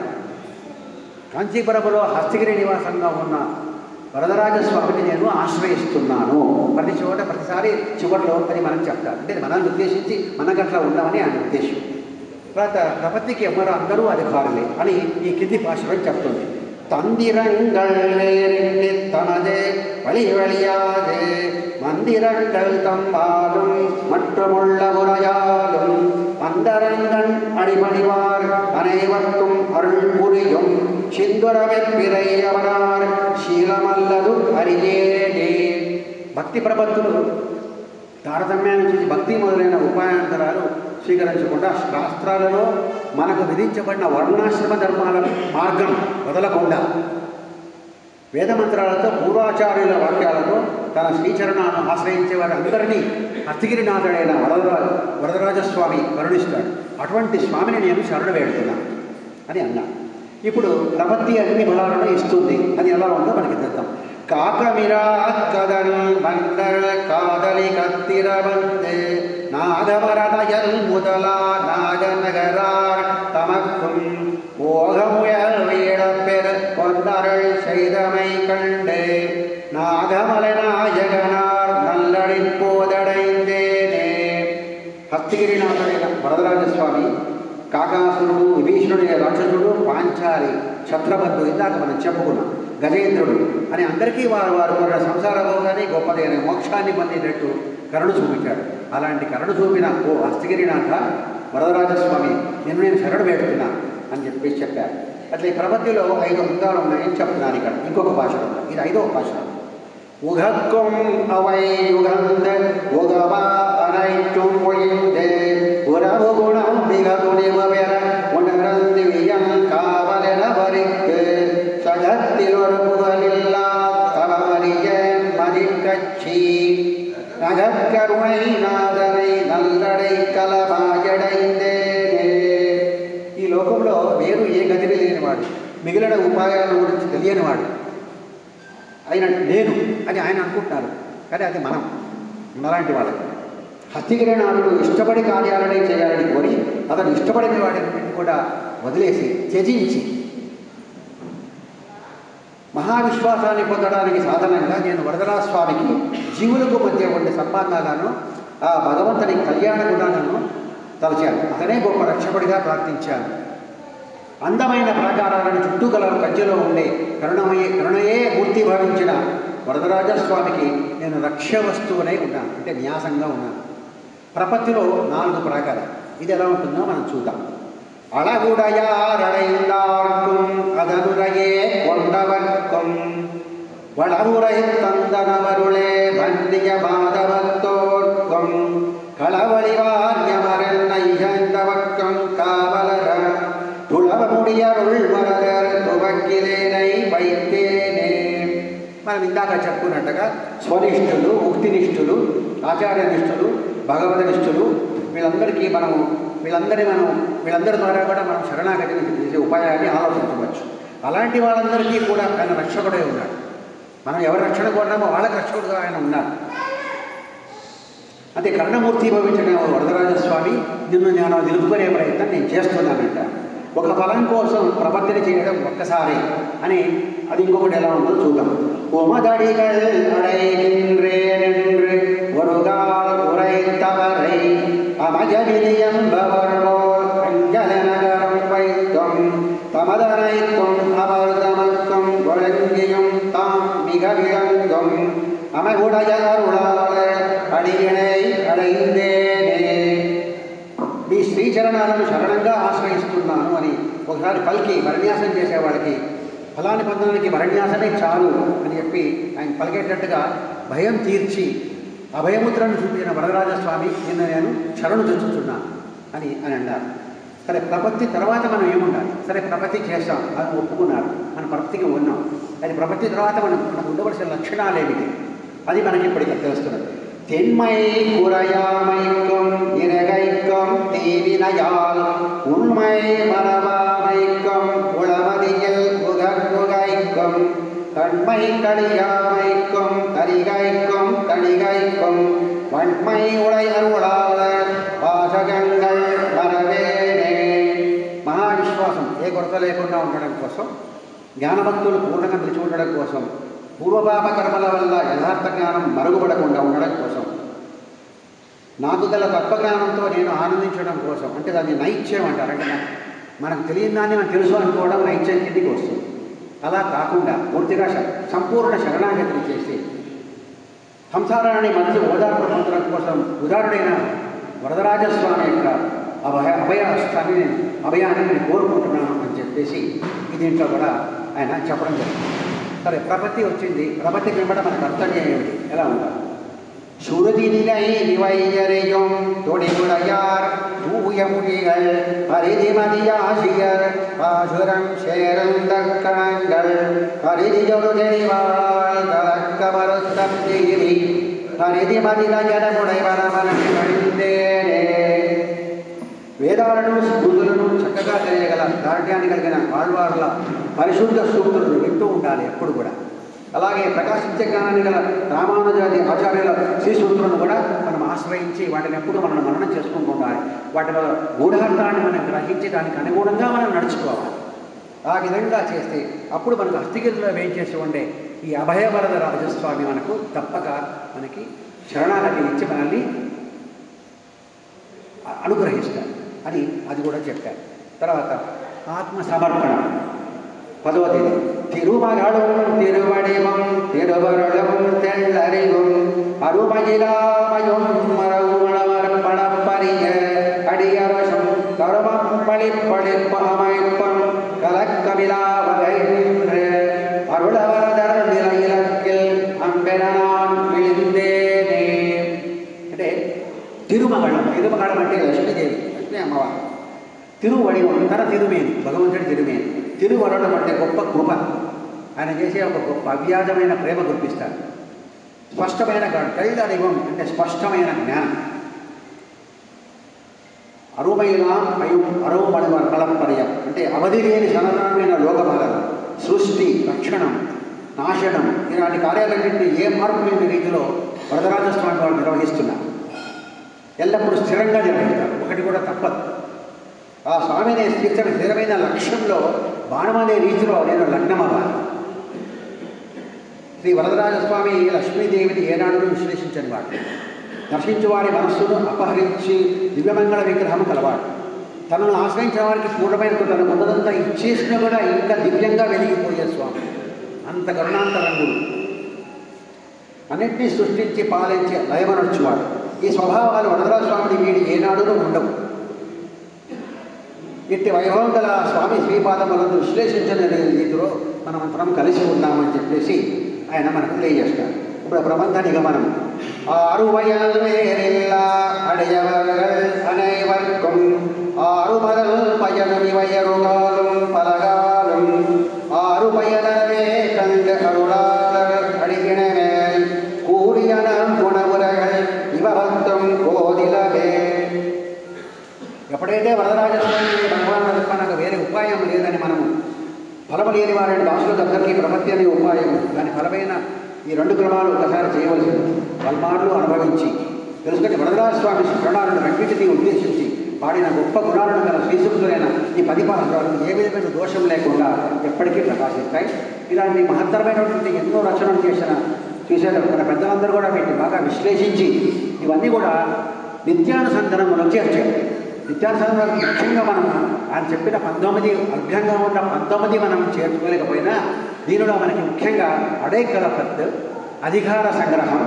కాంచీపురంలో హస్తగిరి నివాసంగా ఉన్న వరదరాజస్వామిని నేను ఆశ్రయిస్తున్నాను. ప్రతి చోట ప్రతిసారి చివరిలో అని మనం చెప్తారు. అంటే మనల్ని ఉద్దేశించి మనకట్లా ఉండమని ఆయన ఉద్దేశం. తర్వాత ప్రపత్తికి ఎవరు అందరూ అధికారులే అని ఈ కింది భాషలో చెప్తుంది. தந்திரங்கள் வேறின்றி தனதே வழி வழியாதே மந்திரங்கள் தம்பாலும் மற்றுமுள்ள முறையாலும் அந்தரங்கள் அடிபணிவார் அனைவருக்கும் அருள் புரியும் సింధురవెప్పిరయ్యవనార్ శీలమల్లదు అరియేడే. భక్తి ప్రపత్తులు తారతమ్యాన్ని చూసి భక్తి మొదలైన ఉపాయాంతరాలు స్వీకరించకుండా శాస్త్రాలలో మనకు విధించబడిన వర్ణాశ్రమ ధర్మాల మార్గం వదలకుండా వేదమంత్రాలతో పూర్వాచార్యుల వాక్యాలతో తన శ్రీచరణాలను ఆశ్రయించే వారి అందరినీ హస్తగిరినాథుడైన వరదరాజస్వామి కరుణిస్తాడు. అటువంటి స్వామిని నేను శరణు వేడుతున్నాను అని అన్నా. ఇప్పుడు ప్రపత్తి అన్ని బలాలను ఇస్తుంది. అది ఎలా ఉందో మనకి తెద్దాం. காக்கமிராக்கதல் மண்டல் காதலி கத்திரவந்தே நாகமரதயல் முதலா நாகநகரார் தமக்கும் ஓகமுயல் வீடப்பெரு கொண்டருள் செய்தமை கண்டு நாகமலை நாயகனார் நல்லடி போதடைந்தேனே. హస్తగిరినాథుడైన వరదరాజస్వామి కాకాసురుడు, విభీషణుడు, రాక్షసుడు, పాంచాలి, ఛత్రబద్ధుడు, ఇందాక మనం చెప్పుకున్నాం, గజేంద్రుడు అని అందరికీ వారు కొన్న సంసార భోగాన్ని గొప్పదైన మోక్షాన్ని పొందేటట్టు కరుణ చూపించాడు. అలాంటి కరుణ చూపిన ఓ హస్తగిరినాథ వరదరాజస్వామి నేను శరణు వేడుతున్నా అని చెప్పేసి చెప్పారు. అట్లా ఈ ప్రపత్తిలో 5 వృత్తాలు ఉన్నాయని చెప్తున్నాను. ఇక్కడ ఇంకొక భాషలో, ఇది 5వ భాష. உகக்கும் அவை யுகந்த உகவா அனைத்தும் ஒழிந்தே உறவு குணம் மிக துணிவு பெற உணர்ந்து வியம் காவலென வரிக்கு சகத்தில் ஒரு புகழில்லா தவமறிய மதிக்கட்சி நகக்கருணை நாதனை நல்லடை కలమాయడైందే. ఈ లోకంలో వేరు ఏ గతిని లేనివాడు, మిగిలిన ఉపాయాల గురించి తెలియనివాడు ఆయన నేను అని ఆయన అనుకుంటున్నారు. కానీ అది మనలాంటి వాళ్ళకి. హస్తగిరినాథుడు ఇష్టపడి కార్యాలనే చేయాలని కోరి అతను ఇష్టపడిన వాటిని కూడా వదిలేసి త్యజించి మహావిశ్వాసాన్ని పొందడానికి సాధనంగా నేను వరదరాజస్వామికి జీవులకు మధ్య ఉండే సంబంధాలను ఆ భగవంతుని కళ్యాణ గుణాలను తలచాను. అతనే గొప్ప రక్షకుడిగా ప్రార్థించాను. అందమైన ప్రాకారాలను చుట్టూ గల మధ్యలో ఉండే కరుణయే మూర్తి భావించిన వరదరాజస్వామికి నేను రక్ష వస్తువునై ఉన్నాను, అంటే న్యాసంగా ఉన్నాను. ప్రపత్తిలో 4 ప్రాకారాలు. ఇది ఎలా ఉంటుందో మనం చూద్దాం. அழகுடையாரடைந்தார்க்கும் அதனுரையே கொண்டவர்க்கும் வளமுறை தந்தனவருளே வந்திய மாதவத்தோர்க்கும் களவழிவாரியமரன் ஐயந்தவக்கம் காவலர துளவமுடியருள் மரகர் துவக்கிலேனை వైతేనే. మనం ఇందాక చెప్పుకున్నట్టుగా స్వనిష్ఠులు, ముక్తినిష్ఠులు, ఆచార్యనిష్ఠులు, భగవదనిష్ఠులు వీళ్ళందరికీ మనము వీళ్ళందరి ద్వారా కూడా మనం శరణాగతిని చేసే ఉపాయాన్ని ఆలోచించవచ్చు. అలాంటి వాళ్ళందరికీ కూడా ఆయన రక్షకుడే ఉన్నాడు. మనం ఎవరి రక్షణ కోరినామో వాళ్ళకి రక్షకుడుగా ఆయన ఉన్నాడు. అదే కర్ణమూర్తి భవించిన వరదరాజస్వామి నిన్ను నేను నిలుపుకునే ప్రయత్నం నేను చేస్తున్నానంట. ఒక ఫలం కోసం ప్రపత్తిని చేయడం ఒక్కసారి అని అది ఇంకొకటి ఎలా ఉందో చూద్దాం. ఉమదడిగల్ అడైగిన్రేనెன்று ఒరుగాల్ ఉరైతవరై அமஜவிலியம்பவர்வோர் அஞ்சலநகரம் வைத்தும் தமதனைத்தும் அவர் தமக்கும் ஒழுங்கியும் தாம் மிக விளங்கும் அமைவுடைய அருளாளர் அடியினை అడైందేనే. మీ శ్రీచరణాలను శరణంగా ఆశ్రయిస్తున్నాను అని ఒకసారి పలికి వరణ్యాసం చేసేవాడికి ఫలాన్ని పొందడానికి వరణ్యాసమే చాలు అని చెప్పి ఆయన పలికేటట్టుగా భయం తీర్చి అభయముద్రను చూపించిన వరదరాజస్వామి నిన్న నేను శరణు తెచ్చుతున్నాను అని అన్నారు. సరే, ప్రపత్తి తర్వాత మనం ఏముండాలి? సరే, ప్రపత్తి చేస్తాం, అది ఒప్పుకున్నారు, మన ప్రపత్తికి ఉన్నాం. అది ప్రపత్తి తర్వాత మనకు ఉండవలసిన లక్షణాలు ఏమిటి అది మనకి ఇప్పటికీ తెలుస్తున్నది. தென்மை குறையாமைக்கும் இறகைக்கும் தீவினையால் உண்மை மரபாமைக்கும் உளமதியில் உகைக்கும் தன்மை கடியாமைக்கும் தரிகைக்கும் தணிகைக்கும் வன்மை உடை அருளாளர் வாசகங்கள் మరవేనే. మహావిశ్వాసం ఏ కొరత లేకుండా ఉండడం కోసం, జ్ఞానభక్తులు పూర్ణంగా నిలిచి ఉండడం కోసం, పూర్వపాప కర్మల వల్ల యథార్థ జ్ఞానం మరుగుపడకుండా ఉండడం కోసం, నాకు గల తత్వజ్ఞానంతో నేను ఆనందించడం కోసం, అంటే దాన్ని నైత్యం అంటారు. అంటే మనకు తెలియని దాన్ని మనం తెలుసు అనుకోవడం నైత్యం కిందికి వస్తుంది. అలా కాకుండా పూర్తిగా సంపూర్ణ శరణాగతిని చేసి సంసారాన్ని మంచి ఓదార్పు పొందడం కోసం ఉదారుడైన వరదరాజస్వామి యొక్క అభయాన్ని నేను కోరుకుంటున్నాను అని చెప్పేసి దీంట్లో కూడా ఆయన చెప్పడం జరిగింది. సరే, ప్రపత్తి వచ్చింది. ప్రపత్తి వెంబడ మన కర్తవ్యం ఏమిటి, ఎలా ఉండాలి? சுருதி நிலை நிவையறையும் தொடிவுடையார் தூய மொழிகள் பரிதிமதியாசியர் பாசுரம் சேருந்தக்கணங்கள் பரிதியொரு தெளிவாள் கலக்க மறுத்தம் தீரி பரிதிமதில ஜனமுடை வரமனி வழிந்தேனே. వేదాలను స్మృతులను చక్కగా తెలియగల దార్ఢ్యాన్ని కలిగిన ఆళ్వార్ల పరిశుద్ధ సూక్తులను వింటూ ఉండాలి ఎప్పుడు కూడా. అలాగే ప్రకాశించే జ్ఞానాన్ని గల రామానుజాది ఆచార్యుల శ్రీసూత్రులను కూడా మనం ఆశ్రయించి వాటిని ఎప్పుడు మనం మననం చేసుకుంటూ ఉండాలి. వాటిలో గూఢార్థాన్ని మనం గ్రహించి దానికి అనుగుణంగా మనం నడుచుకోవాలి. ఆ విధంగా చేస్తే అప్పుడు మనకు హస్తగిరిలో వేయించేసి ఉండే ఈ అభయవరద రాజస్వామి మనకు తప్పక మనకి శరణాగతి ఇచ్చి మనల్ని అనుగ్రహిస్తారు అని అది కూడా చెప్పారు. తర్వాత ఆత్మ సమర్పణ 10వ తేదీ. తిరుమగళం తిరువడివం తిరువరుళం తెల్లరివం అరుమగిలామయం మరవుమణమర్పణపరియ అడియరసం కరుమం పళిప్పళిప్పమైప్పం కలక్కమిలావగైంద్ర అరుళవరదర్ నిలయిలక్కిల్ అంబెననాన్ విళిందేనే. అంటే తిరుమగళం అంటే లక్ష్మీదేవి, లక్ష్మీ అమ్మవారు. తిరువడివం తన తిరుమేని, భగవంతుడి తిరుమేని. తిరువరడం అంటే గొప్ప కృప, ఆయన చేసే ఒక గొప్ప అవ్యాజమైన ప్రేమ గుర్తిస్తారు. స్పష్టమైన తెల్లడివం అంటే స్పష్టమైన జ్ఞానం. అరుమైలాం అరుమణివర్ కళపర్యం అంటే అవధి లేని సనాతనమైన లోకపాలన, సృష్టి, రక్షణం, నాశనం ఇలాంటి కార్యాలన్నింటినీ ఏ మార్పు లేని రీతిలో వరదరాజస్వామి వారు నిర్వహిస్తున్నారు. ఎల్లప్పుడూ స్థిరంగా నిర్వహిస్తారు, ఒకటి కూడా తప్పదు. ఆ స్వామిని స్థిరమైన లక్ష్యంలో బాణమనే రీతిలో నేను లగ్నమవ్వాలి. శ్రీ వరదరాజస్వామి లక్ష్మీదేవిని ఏనాడు విశ్లేషించని వాడు, దర్శించి వారి మనస్సును అపహరించి దివ్యమంగళ విగ్రహం కలవాడు. తనను ఆశ్రయించిన వారికి పూర్ణమైన తనకు ఉన్నదంతా ఇచ్చేసినా కూడా ఇంకా దివ్యంగా వెలిగిపోయే స్వామి, అంత కరుణాంతరంగుడు, అన్నింటినీ సృష్టించి పాలించి లయమనొచ్చువాడు. ఈ స్వభావాలు వరదరాజస్వామిని వీడి ఏనాడునూ ఉండవు. ఇట్టి వైభవం గల స్వామి శ్రీపాదములను విశ్లేషించని రీతిలో మనమంతరం కలిసి ఉన్నామని చెప్పేసి ఆయన మనకు తెలియజేస్తారు. ఇప్పుడు ప్రబంధ నిగమనం. ఆరువయల్ వేరిల్లా అడియవర్గల్ అனைவர்க்கும் ஆறுமதல் பயனும் இவையருளாலும் பலகாலும் ஆறு பயனவே கண்டு அருளாளர் அடியினமேல் கூறியன குணவுரைகள் இவபத்தும் கோதிலவே. ఎప్పుడైతే వరదరాజస్వామి భగవాన్ తప్ప నాకు వేరే ఉపాయం లేదని మనము ఫలము లేని వారిని దాసులకు అందరికీ ప్రపత్తి అనే ఉపాయం, దాని ఫలమైన ఈ 2 క్రమాలు ఒకసారి చేయవలసింది. పల్మార్లు అనుభవించి తెలుసుకొని వరదరాజస్వామి శరణాలను రెండింటినీ ఉద్దేశించి పాడిన గొప్ప గుణాలను గల శ్రీశుద్ధులైన ఈ 10 పాసురాలు ఏ విధమైన దోషం లేకుండా ఎప్పటికీ ప్రకాశిస్తాయి. ఇలాంటి మహత్తరమైనటువంటి ఎన్నో రచనలు చూశారు మన పెద్దలందరూ కూడా వీటిని బాగా విశ్లేషించి ఇవన్నీ కూడా నిత్యానుసంధానంలో చేర్చారు. నిత్యానుసంధానం ముఖ్యంగా మనం ఆయన చెప్పిన 19 అభ్యంగా ఉన్న 19 మనం చేర్చుకోలేకపోయినా దీనిలో మనకి ముఖ్యంగా అడైకలపత్, అధికార సంగ్రహం,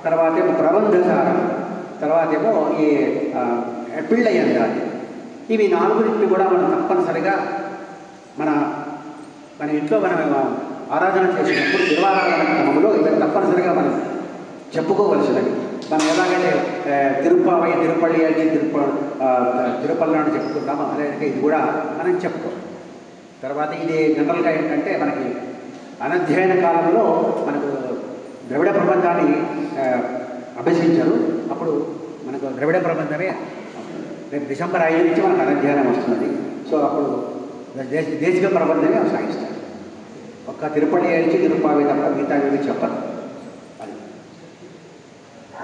తర్వాతేమో ప్రబంధసారం, తర్వాతేమో ఈ పిళ్ళయ్యందాది, ఇవి 4 కూడా మనం తప్పనిసరిగా మన ఇంట్లో మనం ఆరాధన చేసినప్పుడు తిరువారాధన క్రమంలో ఇవి తప్పనిసరిగా మనం చెప్పుకోవలసినవి. మనం ఎలాగైతే తిరుప్పావై, తిరుపల్లి అల్చి, తిరుపల్లి చెప్పుకుంటామో అలాగే ఇది కూడా మనం చెప్పుకోవాలి. తర్వాత ఇది జనరల్గా ఏంటంటే మనకి అనధ్యయన కాలంలో మనకు ద్రవిడ ప్రబంధాన్ని అభ్యసించారు. అప్పుడు మనకు ద్రవిడ ప్రబంధమే రేపు డిసెంబర్ 5 నుంచి మనకు అనధ్యయనం వస్తున్నది. సో అప్పుడు దేశిక ప్రబంధమే సాగిస్తారు. ఒక్క తిరుపతి అల్చి, తిరుప్పావి తప్ప మిగతా చెప్పరు. అది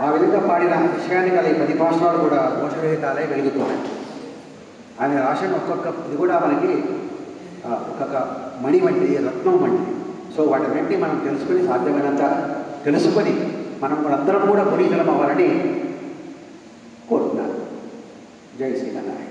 ఆ విధంగా పాడిన విషయాన్ని గల ఈ 10 పాసురాలు కూడా దోషరహితాలే వెలుగుతున్నాయి. ఆయన రాసిన ఒక్కొక్క ఇది కూడా మనకి ఒక్కొక్క మణి వంటిది, రత్నం వంటిది. సో వాటిని మనం తెలుసుకొని సాధ్యమైనంత తెలుసుకొని మనం అందరం కూడా పునీతులం అవ్వాలని కోరుతున్నాను. జై శ్రీమన్నారాయణ.